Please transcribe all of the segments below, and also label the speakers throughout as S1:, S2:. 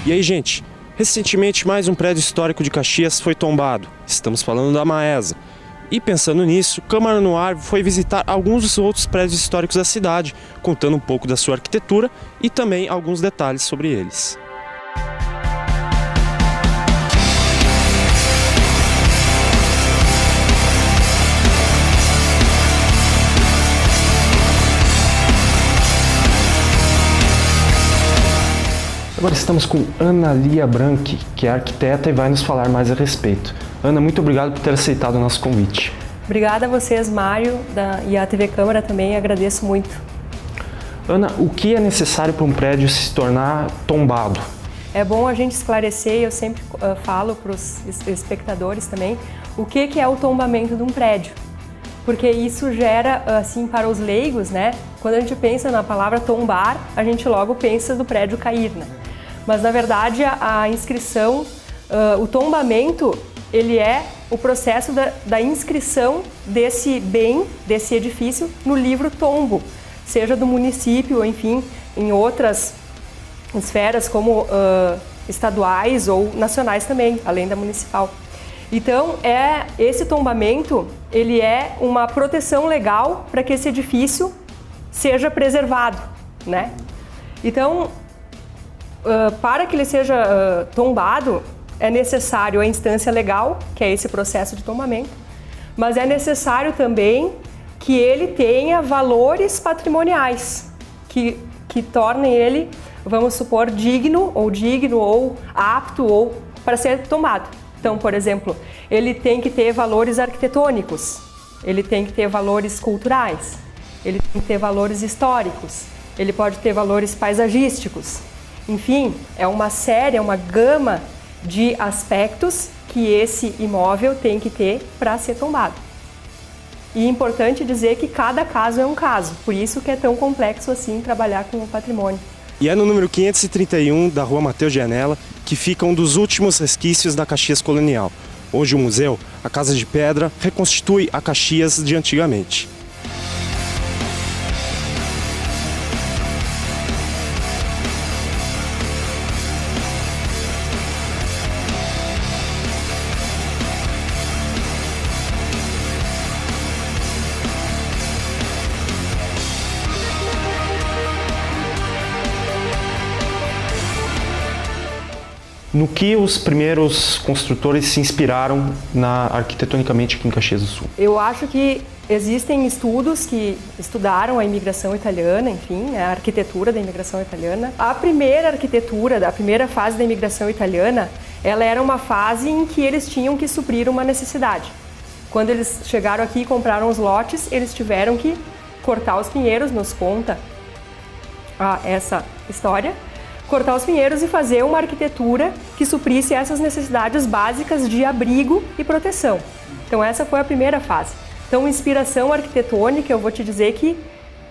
S1: E aí, gente, recentemente mais um prédio histórico de Caxias foi tombado. Estamos falando da Maesa. E pensando nisso, Câmara no Ar foi visitar alguns dos outros prédios históricos da cidade, contando um pouco da sua arquitetura e também alguns detalhes sobre eles. Agora estamos com Ana Lia Branchi, que é arquiteta e vai nos falar mais a respeito. Ana, muito obrigado por ter aceitado o nosso convite.
S2: Obrigada a vocês, Mário, e a TV Câmara também, agradeço muito.
S1: Ana, o que é necessário para um prédio se tornar tombado?
S2: É bom a gente esclarecer, eu sempre falo para os espectadores também, o que é o tombamento de um prédio. Porque isso gera, assim, para os leigos, né? Quando a gente pensa na palavra tombar, a gente logo pensa do prédio cair, né? Mas, na verdade, a inscrição, o tombamento, ele é o processo da inscrição desse bem, desse edifício, no livro tombo, seja do município, ou, enfim, em outras esferas como estaduais ou nacionais também, além da municipal. Então, esse tombamento, ele é uma proteção legal para que esse edifício seja preservado, né? Então, para que ele seja tombado, é necessário a instância legal, que é esse processo de tombamento, mas é necessário também que ele tenha valores patrimoniais, que tornem ele, vamos supor, digno ou apto ou para ser tombado. Então, por exemplo, ele tem que ter valores arquitetônicos, ele tem que ter valores culturais, ele tem que ter valores históricos, ele pode ter valores paisagísticos. Enfim, é uma gama de aspectos que esse imóvel tem que ter para ser tombado. E é importante dizer que cada caso é um caso, por isso que é tão complexo assim trabalhar com o patrimônio.
S1: E é no número 531 da Rua Mateus de Anella que fica um dos últimos resquícios da Caxias colonial. Hoje o museu, a Casa de Pedra, reconstitui a Caxias de antigamente. No que os primeiros construtores se inspiraram arquitetonicamente aqui em Caxias do Sul?
S2: Eu acho que existem estudos que estudaram a imigração italiana, enfim, a arquitetura da imigração italiana. A primeira arquitetura, a primeira fase da imigração italiana, ela era uma fase em que eles tinham que suprir uma necessidade. Quando eles chegaram aqui e compraram os lotes, eles tiveram que cortar os pinheiros, nos conta essa história, cortar os pinheiros e fazer uma arquitetura que suprisse essas necessidades básicas de abrigo e proteção. Então essa foi a primeira fase. Então inspiração arquitetônica, eu vou te dizer que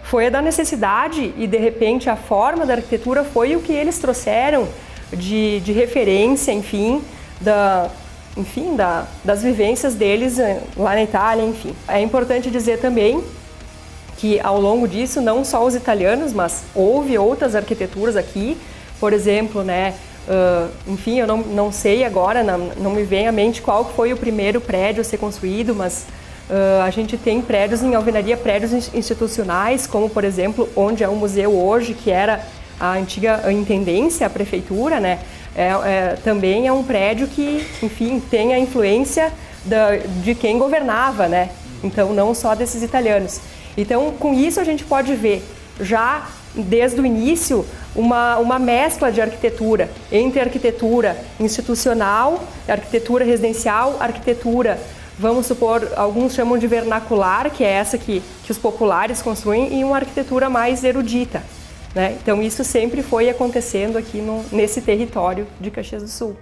S2: foi a da necessidade e de repente a forma da arquitetura foi o que eles trouxeram de referência, enfim, das vivências deles lá na Itália, enfim. É importante dizer também que ao longo disso, não só os italianos, mas houve outras arquiteturas aqui. Por exemplo, né, enfim, eu não sei agora, não me vem à mente qual foi o primeiro prédio a ser construído, mas a gente tem prédios em alvenaria, prédios institucionais, como por exemplo, onde é o museu hoje, que era a antiga intendência, a prefeitura, né, também é um prédio que, enfim, tem a influência de quem governava, né, então não só desses italianos. Então, com isso a gente pode ver já desde o início uma mescla de arquitetura, entre arquitetura institucional, arquitetura residencial, arquitetura, vamos supor, alguns chamam de vernacular, que é essa que os populares construem, e uma arquitetura mais erudita, né? Então isso sempre foi acontecendo aqui nesse território de Caxias do Sul.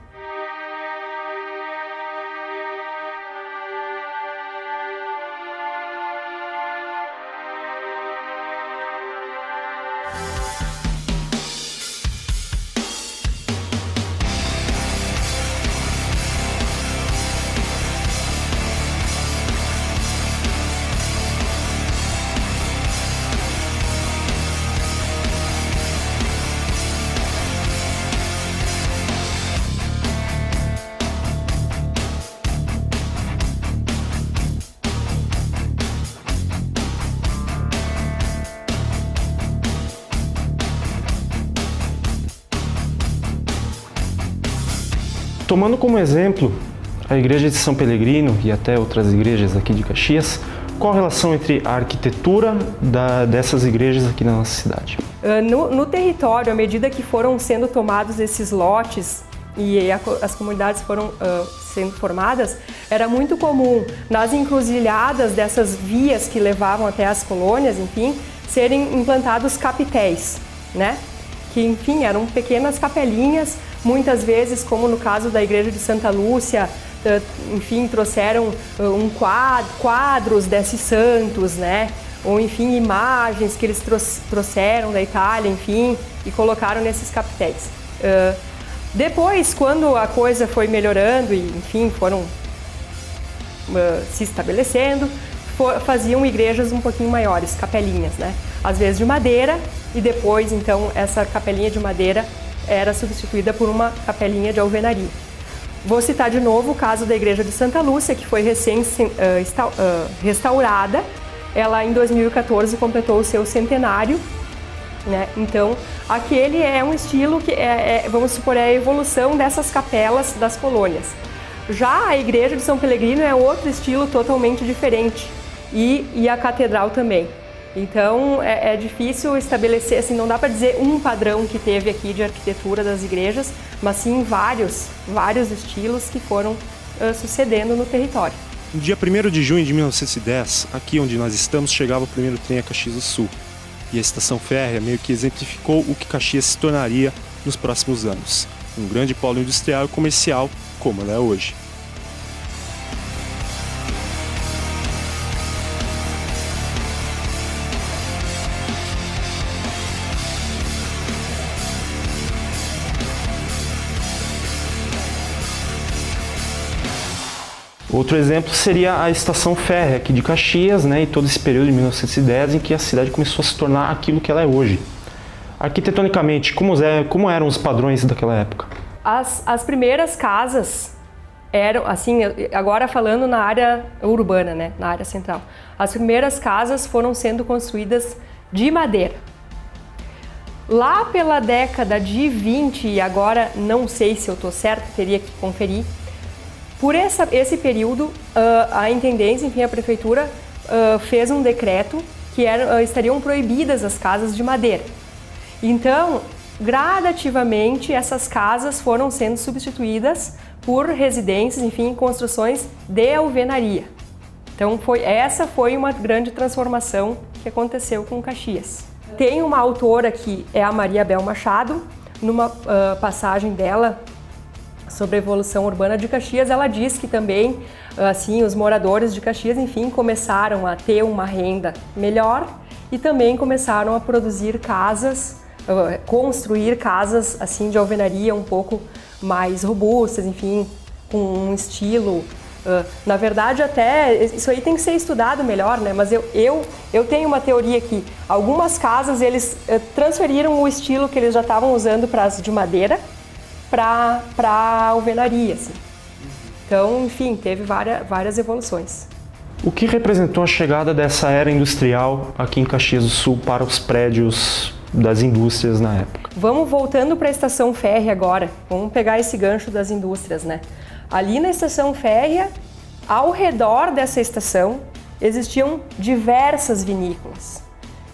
S1: Tomando como exemplo a igreja de São Pelegrino e até outras igrejas aqui de Caxias, qual a relação entre a arquitetura dessas igrejas aqui na nossa cidade?
S2: No território, à medida que foram sendo tomados esses lotes e as comunidades foram sendo formadas, era muito comum nas encruzilhadas dessas vias que levavam até as colônias, enfim, serem implantados capitéis, né? Que, enfim, eram pequenas capelinhas, muitas vezes, como no caso da igreja de Santa Lúcia, enfim, trouxeram quadros desses santos, né? Ou, enfim, imagens que eles trouxeram da Itália, enfim, e colocaram nesses capitéis. Depois, quando a coisa foi melhorando e, enfim, foram se estabelecendo, faziam igrejas um pouquinho maiores, capelinhas, né? Às vezes de madeira, e depois, então, essa capelinha de madeira era substituída por uma capelinha de alvenaria. Vou citar de novo o caso da igreja de Santa Lúcia, que foi restaurada. Ela, em 2014, completou o seu centenário, né? Então, aquele é um estilo que vamos supor, é a evolução dessas capelas das colônias. Já a igreja de São Pelegrino é outro estilo totalmente diferente, e a catedral também. Então, é difícil estabelecer, assim, não dá para dizer um padrão que teve aqui de arquitetura das igrejas, mas sim vários estilos que foram sucedendo no território.
S1: No dia 1º de junho de 1910, aqui onde nós estamos, chegava o primeiro trem a Caxias do Sul. E a estação férrea meio que exemplificou o que Caxias se tornaria nos próximos anos. Um grande polo industrial e comercial, como ela é hoje. Outro exemplo seria a estação férrea aqui de Caxias, né, e todo esse período de 1910 em que a cidade começou a se tornar aquilo que ela é hoje. Arquitetonicamente, como eram os padrões daquela época?
S2: As primeiras casas eram, assim, agora falando na área urbana, né, na área central, as primeiras casas foram sendo construídas de madeira. Lá pela década de 20, e agora não sei se eu estou certa, teria que conferir, por esse período, a intendência, enfim, a prefeitura fez um decreto que estariam proibidas as casas de madeira. Então, gradativamente, essas casas foram sendo substituídas por residências, enfim, construções de alvenaria. Então, essa foi uma grande transformação que aconteceu com Caxias. Tem uma autora que é a Maria Bel Machado, numa passagem dela sobre a evolução urbana de Caxias, ela diz que também, assim, os moradores de Caxias, enfim, começaram a ter uma renda melhor e também começaram a produzir casas, construir casas, assim, de alvenaria um pouco mais robustas, enfim, com um estilo. Na verdade, até, isso aí tem que ser estudado melhor, né? Mas eu tenho uma teoria que algumas casas, eles transferiram o estilo que eles já estavam usando para as de madeira, para alvenaria, assim. Então, enfim, teve várias evoluções.
S1: O que representou a chegada dessa era industrial aqui em Caxias do Sul para os prédios das indústrias na época?
S2: Vamos voltando para a estação férrea agora. Vamos pegar esse gancho das indústrias, né? Ali na estação férrea, ao redor dessa estação, existiam diversas vinícolas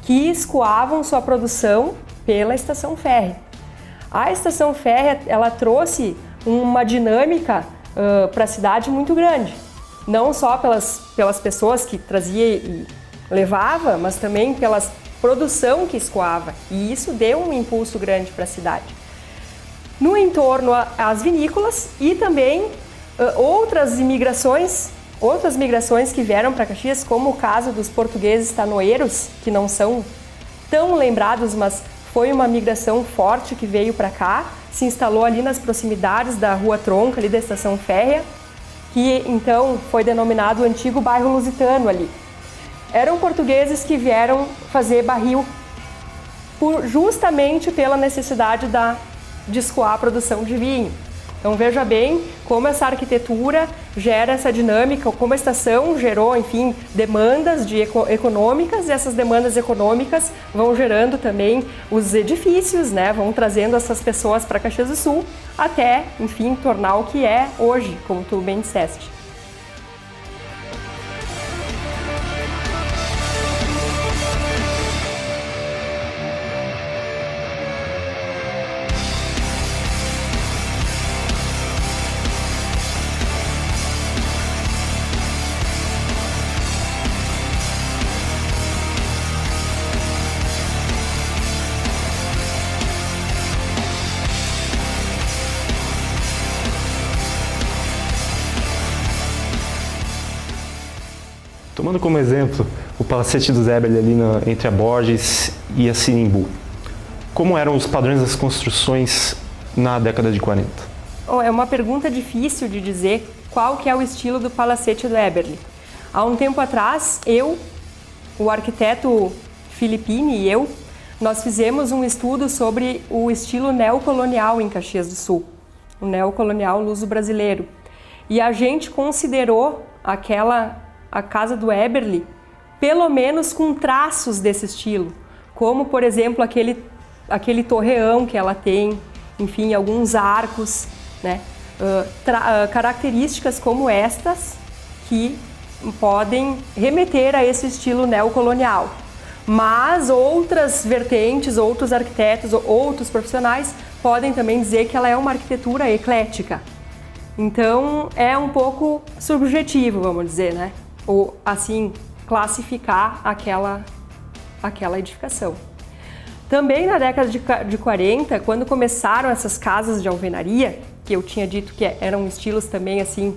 S2: que escoavam sua produção pela estação férrea. A estação férrea, ela trouxe uma dinâmica para a cidade muito grande. Não só pelas pessoas que trazia e levava, mas também pela produção que escoava. E isso deu um impulso grande para a cidade. No entorno, as vinícolas e também outras migrações que vieram para Caxias, como o caso dos portugueses tanoeiros, que não são tão lembrados, mas foi uma migração forte que veio para cá, se instalou ali nas proximidades da Rua Tronca, ali da estação férrea, que então foi denominado o antigo bairro lusitano ali. Eram portugueses que vieram fazer barril justamente pela necessidade de escoar a produção de vinho. Então veja bem como essa arquitetura gera essa dinâmica, como a estação gerou, enfim, demandas econômicas, e essas demandas econômicas vão gerando também os edifícios, né? Vão trazendo essas pessoas para Caxias do Sul até, enfim, tornar o que é hoje, como tu bem disseste.
S1: Tomando como exemplo o Palacete dos Eberly ali entre a Borges e a Sinimbu, como eram os padrões das construções na década de 40?
S2: É uma pergunta difícil de dizer qual que é o estilo do Palacete do Eberly. Há um tempo atrás, o arquiteto Filippini e nós fizemos um estudo sobre o estilo neocolonial em Caxias do Sul, o neocolonial luso-brasileiro. E a gente considerou a casa do Eberly, pelo menos com traços desse estilo, como, por exemplo, aquele torreão que ela tem, enfim, alguns arcos, né? Características como estas que podem remeter a esse estilo neocolonial. Mas outras vertentes, outros arquitetos, outros profissionais podem também dizer que ela é uma arquitetura eclética. Então, é um pouco subjetivo, vamos dizer, né? Ou assim, classificar aquela edificação. Também na década de 40, quando começaram essas casas de alvenaria, que eu tinha dito que eram estilos também assim,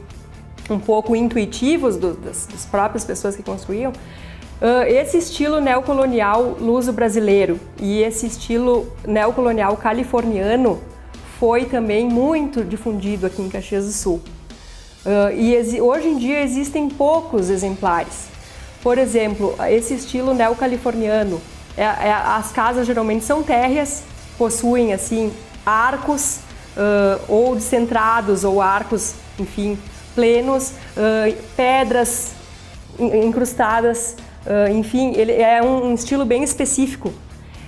S2: um pouco intuitivos das próprias pessoas que construíam, esse estilo neocolonial luso-brasileiro e esse estilo neocolonial californiano foi também muito difundido aqui em Caxias do Sul. E hoje em dia existem poucos exemplares. Por exemplo, esse estilo neocaliforniano, as casas geralmente são térreas, possuem assim arcos ou descentrados ou arcos, enfim, plenos, pedras incrustadas, enfim, ele é um estilo bem específico.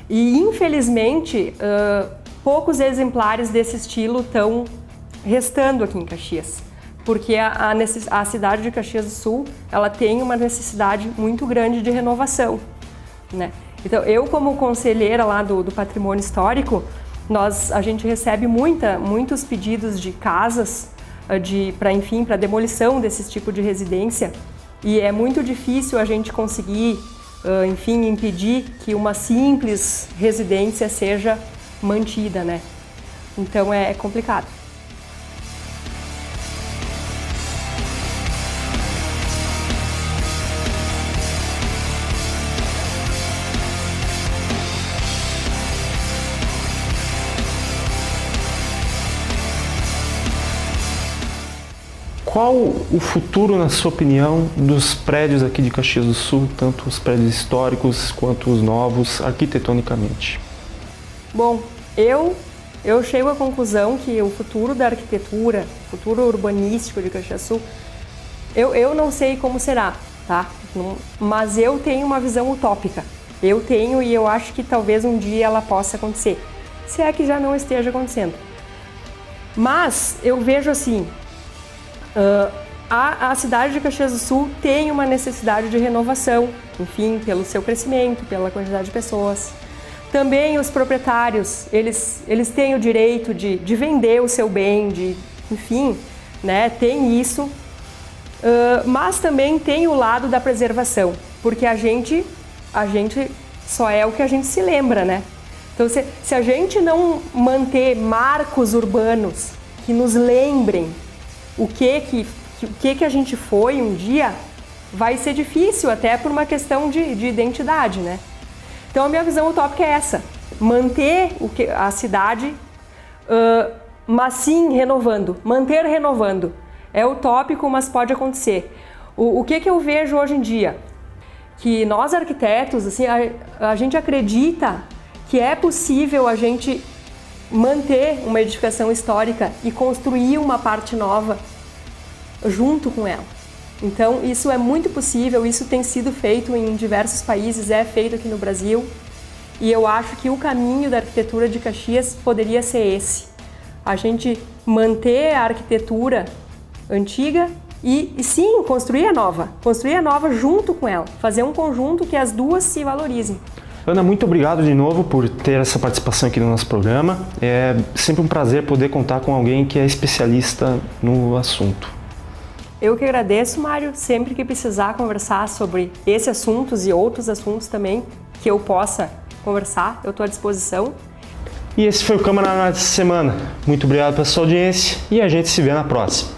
S2: E infelizmente poucos exemplares desse estilo estão restando aqui em Caxias. Porque a cidade de Caxias do Sul, ela tem uma necessidade muito grande de renovação, né? Então, eu como conselheira lá do Patrimônio Histórico, a gente recebe muitos pedidos de casas para demolição desse tipo de residência, e é muito difícil a gente conseguir, enfim, impedir que uma simples residência seja mantida, né? Então, é complicado.
S1: Qual o futuro, na sua opinião, dos prédios aqui de Caxias do Sul, tanto os prédios históricos quanto os novos, arquitetonicamente?
S2: Bom, eu chego à conclusão que o futuro da arquitetura, o futuro urbanístico de Caxias do Sul, eu não sei como será, tá? Mas eu tenho uma visão utópica. Eu tenho e eu acho que talvez um dia ela possa acontecer, se é que já não esteja acontecendo. Mas eu vejo assim, a cidade de Caxias do Sul tem uma necessidade de renovação, enfim, pelo seu crescimento, pela quantidade de pessoas. Também os proprietários, eles têm o direito de vender o seu bem, enfim, né, tem isso. Mas também tem o lado da preservação, porque a gente só é o que a gente se lembra, né? Então, se a gente não manter marcos urbanos que nos lembrem o que a gente foi um dia, vai ser difícil, até por uma questão de identidade, né? Então a minha visão utópica é essa, manter a cidade, mas sim renovando, manter renovando. É utópico, mas pode acontecer. O que eu vejo hoje em dia? Que nós arquitetos, assim, a gente acredita que é possível a gente manter uma edificação histórica e construir uma parte nova junto com ela. Então, isso é muito possível, isso tem sido feito em diversos países, é feito aqui no Brasil, e eu acho que o caminho da arquitetura de Caxias poderia ser esse. A gente manter a arquitetura antiga e sim, construir a nova junto com ela, fazer um conjunto que as duas se valorizem.
S1: Ana, muito obrigado de novo por ter essa participação aqui no nosso programa. É sempre um prazer poder contar com alguém que é especialista no assunto.
S2: Eu que agradeço, Mário. Sempre que precisar conversar sobre esses assuntos e outros assuntos também que eu possa conversar, eu estou à disposição.
S1: E esse foi o Câmara Análise dessa semana. Muito obrigado pela sua audiência e a gente se vê na próxima.